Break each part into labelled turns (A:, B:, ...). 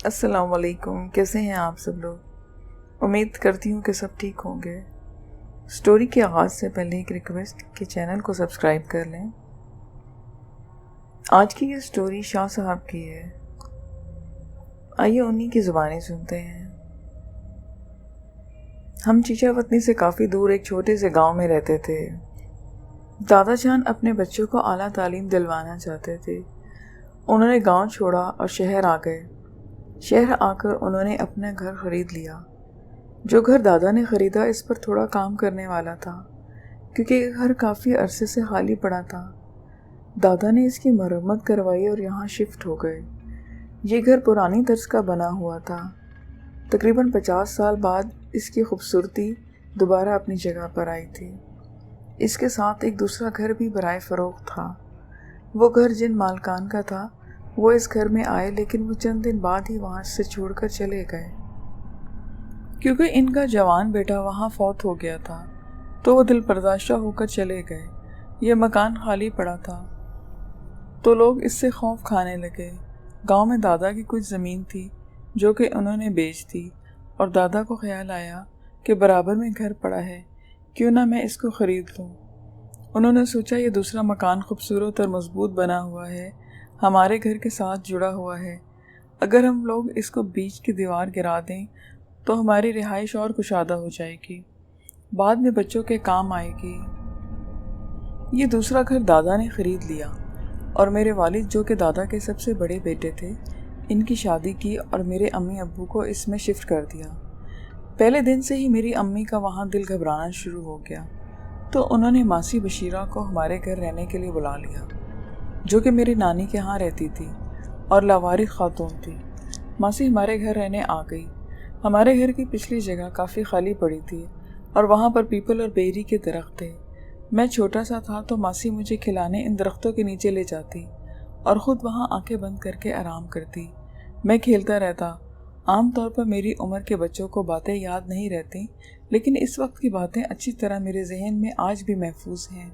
A: السلام علیکم، کیسے ہیں آپ سب لوگ؟ امید کرتی ہوں کہ سب ٹھیک ہوں گے۔ سٹوری کے آغاز سے پہلے ایک ریکویسٹ کہ چینل کو سبسکرائب کر لیں۔ آج کی یہ سٹوری شاہ صاحب کی ہے، آئیے انہی کی زبانی سنتے ہیں۔ ہم چیچا وطنی سے کافی دور ایک چھوٹے سے گاؤں میں رہتے تھے۔ دادا جان اپنے بچوں کو اعلیٰ تعلیم دلوانا چاہتے تھے۔ انہوں نے گاؤں چھوڑا اور شہر آ گئے۔ شہر آ کر انہوں نے اپنا گھر خرید لیا۔ جو گھر دادا نے خریدا اس پر تھوڑا کام کرنے والا تھا، کیونکہ یہ گھر کافی عرصے سے خالی پڑا تھا۔ دادا نے اس کی مرمت کروائی اور یہاں شفٹ ہو گئے۔ یہ گھر پرانی طرز کا بنا ہوا تھا۔ تقریباً 50 سال بعد اس کی خوبصورتی دوبارہ اپنی جگہ پر آئی تھی۔ اس کے ساتھ ایک دوسرا گھر بھی برائے فروخت تھا۔ وہ گھر جن مالکان کا تھا وہ اس گھر میں آئے، لیکن وہ چند دن بعد ہی وہاں سے چھوڑ کر چلے گئے، کیونکہ ان کا جوان بیٹا وہاں فوت ہو گیا تھا، تو وہ دل پرداشتہ ہو کر چلے گئے۔ یہ مکان خالی پڑا تھا تو لوگ اس سے خوف کھانے لگے۔ گاؤں میں دادا کی کچھ زمین تھی جو کہ انہوں نے بیچ دی، اور دادا کو خیال آیا کہ برابر میں گھر پڑا ہے، کیوں نہ میں اس کو خرید لوں۔ انہوں نے سوچا یہ دوسرا مکان خوبصورت اور مضبوط بنا ہوا ہے، ہمارے گھر کے ساتھ جڑا ہوا ہے۔ اگر ہم لوگ اس کو بیچ کی دیوار گرا دیں تو ہماری رہائش اور کشادہ ہو جائے گی، بعد میں بچوں کے کام آئے گی۔ یہ دوسرا گھر دادا نے خرید لیا، اور میرے والد جو کہ دادا کے سب سے بڑے بیٹے تھے، ان کی شادی کی اور میرے امی ابو کو اس میں شفٹ کر دیا۔ پہلے دن سے ہی میری امی کا وہاں دل گھبرانا شروع ہو گیا، تو انہوں نے ماسی بشیرہ کو ہمارے گھر رہنے کے لیے بلا لیا، جو کہ میری نانی کے ہاں رہتی تھی اور لاوارث خاتون تھی۔ ماسی ہمارے گھر رہنے آ گئی۔ ہمارے گھر کی پچھلی جگہ کافی خالی پڑی تھی اور وہاں پر پیپل اور بیری کے درخت تھے۔ میں چھوٹا سا تھا تو ماسی مجھے کھلانے ان درختوں کے نیچے لے جاتی اور خود وہاں آنکھیں بند کر کے آرام کرتی۔ میں کھیلتا رہتا۔ عام طور پر میری عمر کے بچوں کو باتیں یاد نہیں رہتی، لیکن اس وقت کی باتیں اچھی طرح میرے ذہن میں آج بھی محفوظ ہیں۔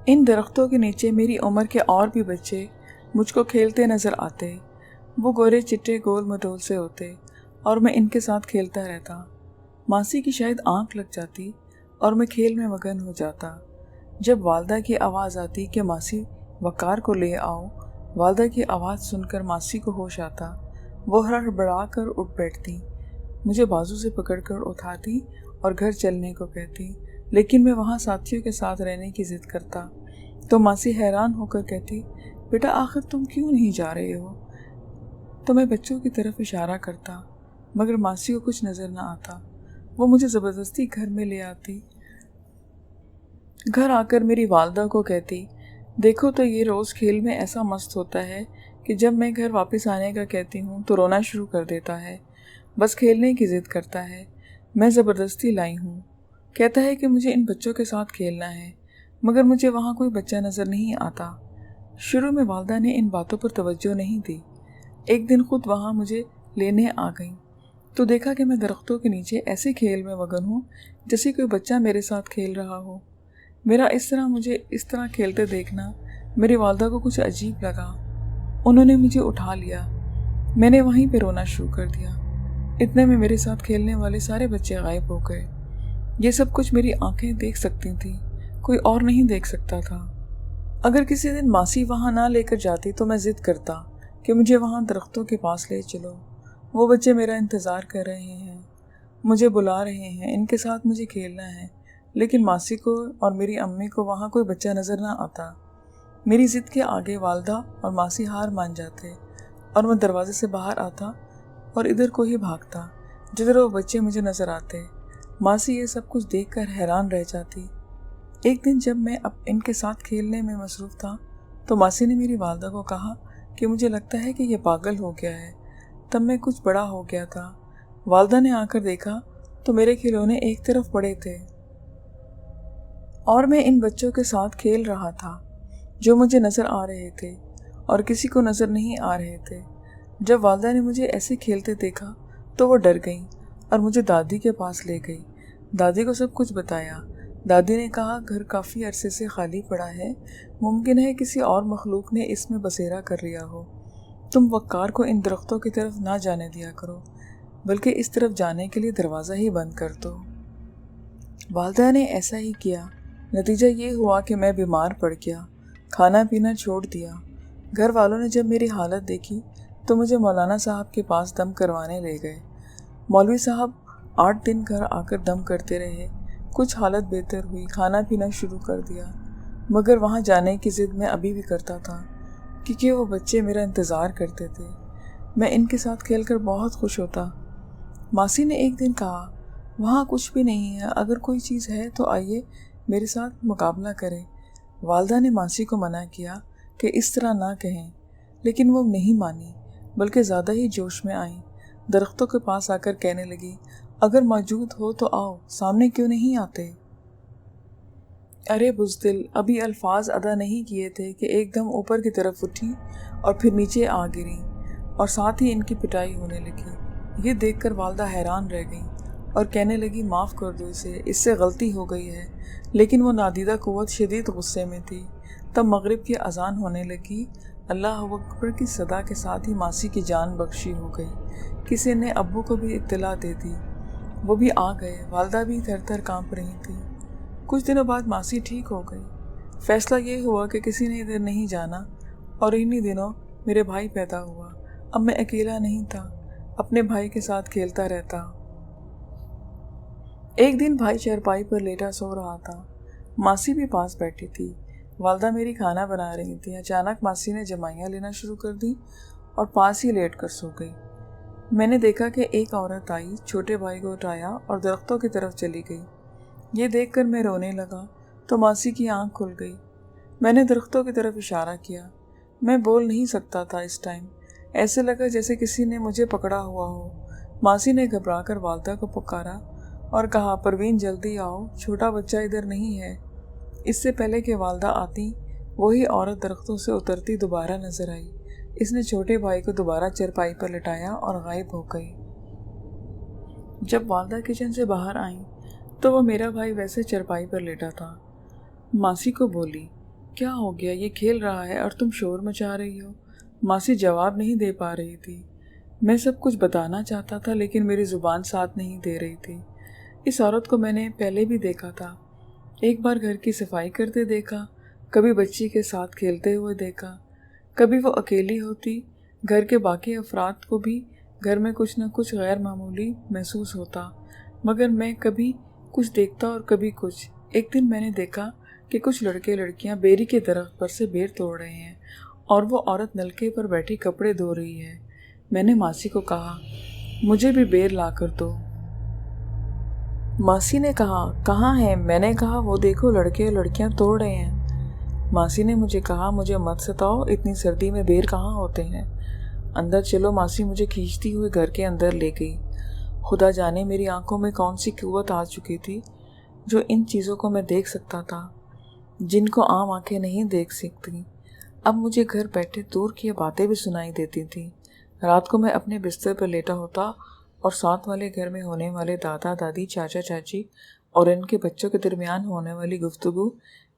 A: ان درختوں کے نیچے میری عمر کے اور بھی بچے مجھ کو کھیلتے نظر آتے۔ وہ گورے چٹے گول مٹول سے ہوتے اور میں ان کے ساتھ کھیلتا رہتا۔ ماسی کی شاید آنکھ لگ جاتی اور میں کھیل میں مگن ہو جاتا۔ جب والدہ کی آواز آتی کہ ماسی وقار کو لے آؤ، والدہ کی آواز سن کر ماسی کو ہوش آتا۔ وہ ہڑبڑا کر اٹھ بیٹھتی، مجھے بازو سے پکڑ کر اٹھاتی اور گھر چلنے کو کہتی، لیکن میں وہاں ساتھیوں کے ساتھ رہنے کی ضد کرتا تو ماسی حیران ہو کر کہتی، بیٹا آخر تم کیوں نہیں جا رہے ہو؟ تو میں بچوں کی طرف اشارہ کرتا، مگر ماسی کو کچھ نظر نہ آتا۔ وہ مجھے زبردستی گھر میں لے آتی۔ گھر آ کر میری والدہ کو کہتی، دیکھو تو یہ روز کھیل میں ایسا مست ہوتا ہے کہ جب میں گھر واپس آنے کا کہتی ہوں تو رونا شروع کر دیتا ہے، بس کھیلنے کی ضد کرتا ہے۔ میں زبردستی لائی ہوں، کہتا ہے کہ مجھے ان بچوں کے ساتھ کھیلنا ہے، مگر مجھے وہاں کوئی بچہ نظر نہیں آتا۔ شروع میں والدہ نے ان باتوں پر توجہ نہیں دی۔ ایک دن خود وہاں مجھے لینے آ گئیں تو دیکھا کہ میں درختوں کے نیچے ایسے کھیل میں مگن ہوں جیسے کوئی بچہ میرے ساتھ کھیل رہا ہو۔ مجھے اس طرح کھیلتے دیکھنا میری والدہ کو کچھ عجیب لگا۔ انہوں نے مجھے اٹھا لیا۔ میں نے وہیں پہ رونا شروع کر دیا۔ اتنے میں میرے ساتھ کھیلنے والے سارے بچے غائب ہو گئے۔ یہ سب کچھ میری آنکھیں دیکھ سکتی تھیں، کوئی اور نہیں دیکھ سکتا تھا۔ اگر کسی دن ماسی وہاں نہ لے کر جاتی تو میں ضد کرتا کہ مجھے وہاں درختوں کے پاس لے چلو، وہ بچے میرا انتظار کر رہے ہیں، مجھے بلا رہے ہیں، ان کے ساتھ مجھے کھیلنا ہے، لیکن ماسی کو اور میری امی کو وہاں کوئی بچہ نظر نہ آتا۔ میری ضد کے آگے والدہ اور ماسی ہار مان جاتے اور میں دروازے سے باہر آتا اور ادھر کو ہی بھاگتا جدھر وہ بچے مجھے نظر آتے۔ ماسی یہ سب کچھ دیکھ کر حیران رہ جاتی۔ ایک دن جب میں اب ان کے ساتھ کھیلنے میں مصروف تھا تو ماسی نے میری والدہ کو کہا کہ مجھے لگتا ہے کہ یہ پاگل ہو گیا ہے۔ تب میں کچھ بڑا ہو گیا تھا۔ والدہ نے آ کر دیکھا تو میرے کھلونے ایک طرف پڑے تھے اور میں ان بچوں کے ساتھ کھیل رہا تھا جو مجھے نظر آ رہے تھے اور کسی کو نظر نہیں آ رہے تھے۔ جب والدہ نے مجھے ایسے کھیلتے دیکھا تو وہ ڈر گئیں اور مجھے دادی کے پاس لے گئی۔ دادی کو سب کچھ بتایا۔ دادی نے کہا گھر کافی عرصے سے خالی پڑا ہے، ممکن ہے کسی اور مخلوق نے اس میں بسیرا کر لیا ہو۔ تم وقار کو ان درختوں کی طرف نہ جانے دیا کرو، بلکہ اس طرف جانے کے لیے دروازہ ہی بند کر دو۔ والدہ نے ایسا ہی کیا۔ نتیجہ یہ ہوا کہ میں بیمار پڑ گیا، کھانا پینا چھوڑ دیا۔ گھر والوں نے جب میری حالت دیکھی تو مجھے مولانا صاحب کے پاس دم کروانے لے گئے۔ مولوی صاحب 8 دن گھر آ کر دم کرتے رہے۔ کچھ حالت بہتر ہوئی، کھانا پینا شروع کر دیا، مگر وہاں جانے کی ضد میں ابھی بھی کرتا تھا، کیونکہ وہ بچے میرا انتظار کرتے تھے۔ میں ان کے ساتھ کھیل کر بہت خوش ہوتا۔ ماسی نے ایک دن کہا، وہاں کچھ بھی نہیں ہے، اگر کوئی چیز ہے تو آئیے میرے ساتھ مقابلہ کریں۔ والدہ نے ماسی کو منع کیا کہ اس طرح نہ کہیں، لیکن وہ نہیں مانی، بلکہ زیادہ ہی جوش میں آئیں۔ درختوں کے پاس آ کر کہنے لگی، اگر موجود ہو تو آؤ، سامنے کیوں نہیں آتے؟ ارے بزدل، ابھی الفاظ ادا نہیں کیے تھے کہ ایک دم اوپر کی طرف اٹھی اور پھر نیچے آ گریں، اور ساتھ ہی ان کی پٹائی ہونے لگی۔ یہ دیکھ کر والدہ حیران رہ گئیں اور کہنے لگی، معاف کر دو اسے، اس سے غلطی ہو گئی ہے۔ لیکن وہ نادیدہ قوت شدید غصے میں تھی۔ تب مغرب کی اذان ہونے لگی۔ اللہ اکبر کی صدا کے ساتھ ہی ماسی کی جان بخشی ہو گئی۔ کسی نے ابو کو بھی اطلاع دے دی، وہ بھی آ گئے۔ والدہ بھی تھر تھر کانپ رہی تھی۔ کچھ دنوں بعد ماسی ٹھیک ہو گئی۔ فیصلہ یہ ہوا کہ کسی نے ادھر نہیں جانا، اور انہی دنوں میرے بھائی پیدا ہوا۔ اب میں اکیلا نہیں تھا، اپنے بھائی کے ساتھ کھیلتا رہتا۔ ایک دن بھائی چارپائی پر لیٹا سو رہا تھا، ماسی بھی پاس بیٹھی تھی۔ والدہ میری کھانا بنا رہی تھی۔ اچانک ماسی نے جمائیاں لینا شروع کر دی اور پاس ہی لیٹ کر سو گئی۔ میں نے دیکھا کہ ایک عورت آئی، چھوٹے بھائی کو اٹھایا اور درختوں کی طرف چلی گئی۔ یہ دیکھ کر میں رونے لگا تو ماسی کی آنکھ کھل گئی۔ میں نے درختوں کی طرف اشارہ کیا۔ میں بول نہیں سکتا تھا اس ٹائم، ایسے لگا جیسے کسی نے مجھے پکڑا ہوا ہو۔ ماسی نے گھبرا کر والدہ کو پکارا اور کہا، پروین جلدی آؤ، چھوٹا بچہ ادھر نہیں ہے۔ اس سے پہلے کہ والدہ آتی، وہی عورت درختوں سے اترتی دوبارہ نظر آئی۔ اس نے چھوٹے بھائی کو دوبارہ چرپائی پر لٹایا اور غائب ہو گئی۔ جب والدہ کچن سے باہر آئیں تو وہ میرا بھائی ویسے چرپائی پر لیٹا تھا۔ ماسی کو بولی، کیا ہو گیا؟ یہ کھیل رہا ہے اور تم شور مچا رہی ہو۔ ماسی جواب نہیں دے پا رہی تھی۔ میں سب کچھ بتانا چاہتا تھا لیکن میری زبان ساتھ نہیں دے رہی تھی۔ اس عورت کو میں نے پہلے بھی دیکھا تھا، ایک بار گھر کی صفائی کرتے دیکھا، کبھی بچی کے ساتھ کھیلتے ہوئے دیکھا، کبھی وہ اکیلی ہوتی، گھر کے باقی افراد کو بھی گھر میں کچھ نہ کچھ غیر معمولی محسوس ہوتا، مگر میں کبھی کچھ دیکھتا اور کبھی کچھ۔ ایک دن میں نے دیکھا کہ کچھ لڑکے لڑکیاں بیری کے درخت پر سے بیر توڑ رہے ہیں اور وہ عورت نلکے پر بیٹھی کپڑے دھو رہی ہے۔ میں نے ماسی کو کہا، مجھے بھی بیر لا کر دو۔ ماسی نے کہا، کہاں ہیں؟ میں نے کہا، وہ دیکھو لڑکے اور لڑکیاں توڑ رہے ہیں۔ ماسی نے مجھے کہا، مجھے مت ستاؤ، اتنی سردی میں بیر کہاں ہوتے ہیں؟ اندر چلو۔ ماسی مجھے کھینچتی ہوئے گھر کے اندر لے گئی۔ خدا جانے میری آنکھوں میں کون سی قوت آ چکی تھی جو ان چیزوں کو میں دیکھ سکتا تھا جن کو عام آنکھیں نہیں دیکھ سکتی۔ اب مجھے گھر بیٹھے دور کی باتیں بھی سنائی دیتی تھیں۔ رات کو میں اپنے بستر پر لیٹا ہوتا اور ساتھ والے گھر میں ہونے والے دادا دادی، چاچا چاچی اور ان کے بچوں کے درمیان ہونے والی گفتگو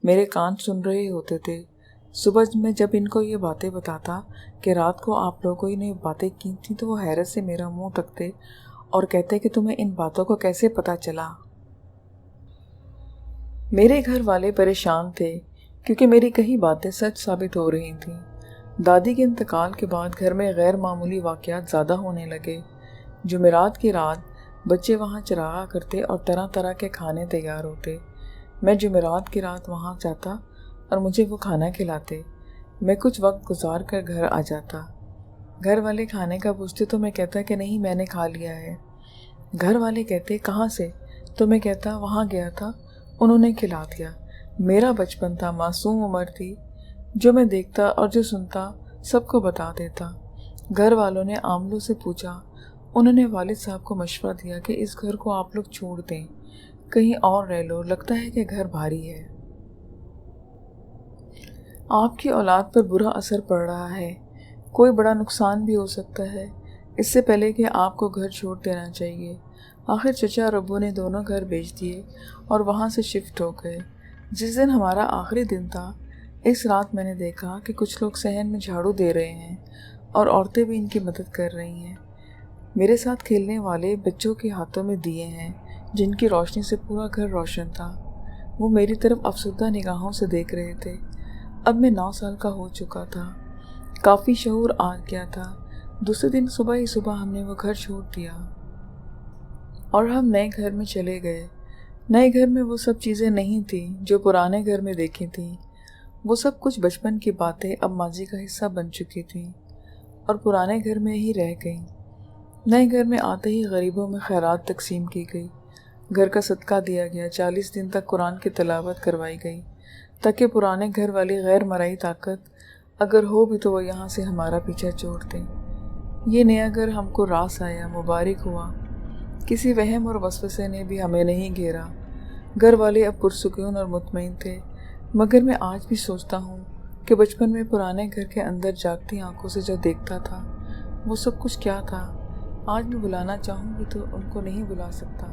A: میرے کان سن رہے ہوتے تھے۔ صبح میں جب ان کو یہ باتیں بتاتا کہ رات کو آپ لوگوں نے باتیں کی تھیں تو وہ حیرت سے میرا منہ تکتے اور کہتے کہ تمہیں ان باتوں کو کیسے پتہ چلا؟ میرے گھر والے پریشان تھے کیونکہ میری کئی باتیں سچ ثابت ہو رہی تھیں۔ دادی کے انتقال کے بعد گھر میں غیر معمولی واقعات زیادہ ہونے لگے۔ جمعرات کی رات بچے وہاں چراغا کرتے اور طرح طرح کے کھانے تیار ہوتے۔ میں جمعرات کی رات وہاں جاتا اور مجھے وہ کھانا کھلاتے۔ میں کچھ وقت گزار کر گھر آ جاتا۔ گھر والے کھانے کا پوچھتے تو میں کہتا کہ نہیں، میں نے کھا لیا ہے۔ گھر والے کہتے، کہاں سے؟ تو میں کہتا، وہاں گیا تھا، انہوں نے کھلا دیا۔ میرا بچپن تھا، معصوم عمر تھی، جو میں دیکھتا اور جو سنتا سب کو بتا دیتا۔ گھر والوں نے عاملوں سے پوچھا، انہوں نے والد صاحب کو مشورہ دیا کہ اس گھر کو آپ لوگ چھوڑ دیں، کہیں اور رہ لو، لگتا ہے کہ گھر بھاری ہے، آپ کی اولاد پر برا اثر پڑ رہا ہے، کوئی بڑا نقصان بھی ہو سکتا ہے، اس سے پہلے کہ آپ کو گھر چھوڑ دینا چاہیے۔ آخر چچا اور ابو نے دونوں گھر بیچ دیے اور وہاں سے شفٹ ہو گئے۔ جس دن ہمارا آخری دن تھا، اس رات میں نے دیکھا کہ کچھ لوگ صحن میں جھاڑو دے رہے ہیں اور عورتیں بھی ان کی مدد کر رہی ہیں۔ میرے ساتھ کھیلنے والے بچوں کے ہاتھوں میں دیے ہیں جن کی روشنی سے پورا گھر روشن تھا۔ وہ میری طرف افسردہ نگاہوں سے دیکھ رہے تھے۔ اب میں 9 سال کا ہو چکا تھا، کافی شعور آ گیا تھا۔ دوسرے دن صبح ہی صبح ہم نے وہ گھر چھوڑ دیا اور ہم نئے گھر میں چلے گئے۔ نئے گھر میں وہ سب چیزیں نہیں تھیں جو پرانے گھر میں دیکھی تھیں۔ وہ سب کچھ بچپن کی باتیں اب ماضی کا حصہ بن چکی تھیں اور پرانے گھر میں ہی رہ گئیں۔ نئے گھر میں آتے ہی غریبوں میں خیرات تقسیم کی گئی، گھر کا صدقہ دیا گیا، 40 دن تک قرآن کی تلاوت کروائی گئی تاکہ پرانے گھر والی غیر مرئی طاقت اگر ہو بھی تو وہ یہاں سے ہمارا پیچھا چھوڑ دیں۔ یہ نیا گھر ہم کو راس آیا، مبارک ہوا۔ کسی وہم اور وسوسے نے بھی ہمیں نہیں گھیرا۔ گھر والے اب پرسکون اور مطمئن تھے، مگر میں آج بھی سوچتا ہوں کہ بچپن میں پرانے گھر کے اندر جاگتی آنکھوں سے جو دیکھتا تھا وہ سب کچھ کیا تھا۔ آج میں بلانا چاہوں گی تو ان کو نہیں بلا سکتا۔